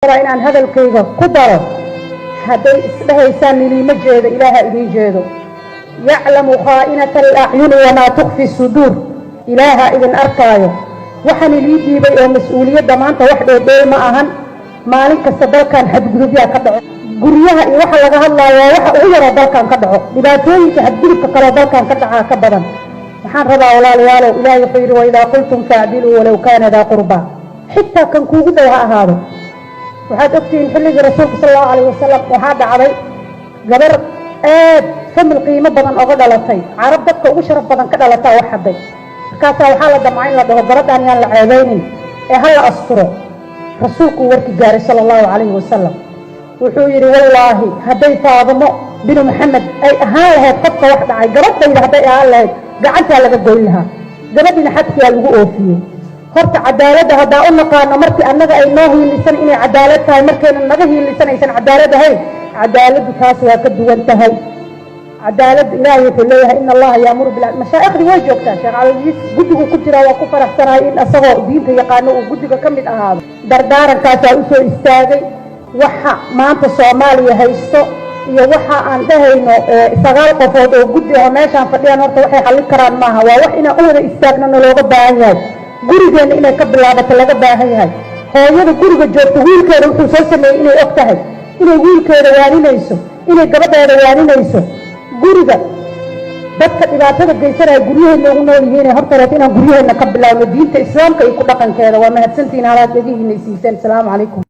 إن هذا الكيغا كدره هذا إسلام لي مجد إله إذن جيده يعلم خائنة الأعين وما تخفي الصدور إله إذن أركايه وحن لي ديبي مسؤولية دمانته وحده دير ما أهن مالك السبب كان حد جروبيا كدعو قريها وحا لغا الله وحا أغير دالكان كدعو لباتوين كحدلك كلا دالكان كدعا كبدا وحان رضا ولا ليالو إلهي خير وإذا قلتم فاعدلوا ولو كان ذا قربا حتى كان كوغدها هذا waxaad ogtiin xilligii rasuulka sallallahu alayhi wasallam waxa dhacday gabar aad famil qiimo badan uga dhalatay carab dadka ugu sharaf badan ka dhalatay wax haday markaas waxa la damcay la dhaho gabadhan yaan la ceebaynin ee hal asturo rasuulku warkii gaaray sallallahu alayhi wasallam wuxuu yiri wallahi haday faadimo bin maxamed ay ahaan lahayd qofka wax dhacay gabadhayda haday ahaan lahayd gacanta laga goyn lahaa gabadhina xadkiya lagu oofiyay horta cadaaladda hadaa u naqaano markii annaga ay noo hiilisan inay cadaalad tahay markayna naga hiilisan aysan cadaalad ahayn cadaaladdu taas waa ka duwan tahay cadaaladda ilaahay wuxuu leeyahay in allaha yaamuru bil mashaayikhdi way joogtaa sheekh caliis guddigu ku jira waa ku faraxsanahay in asagoo diinta yaqaano uu guddiga ka mid ahaado dardaarankaasa u soo istaagay waxa maanta soomaaliya haysto iyo waxa aan dhahayno 9 qofood oo guddi ah meeshaan fadhiyaan horta waxay xallin karaan maaha waa wax inaan u wada istaagno looga baahan yahay gurigeena inay ka bilaabato laga baahan yahay hooyada guriga joogta wiilkeeda wuxuu soo sameeyay inay og tahay inay wiilkeeda waaninayso inay gabadheeda waaninayso guriga dadka dhibaatada geysanaya guryaheena ugu nool yihiin horta inaan guryaheena ka bilaabno diinta islaamka iyo ku dhaqankeeda waa mahadsantihiin halaad degihiina siiseen. Assalaamu calaykum.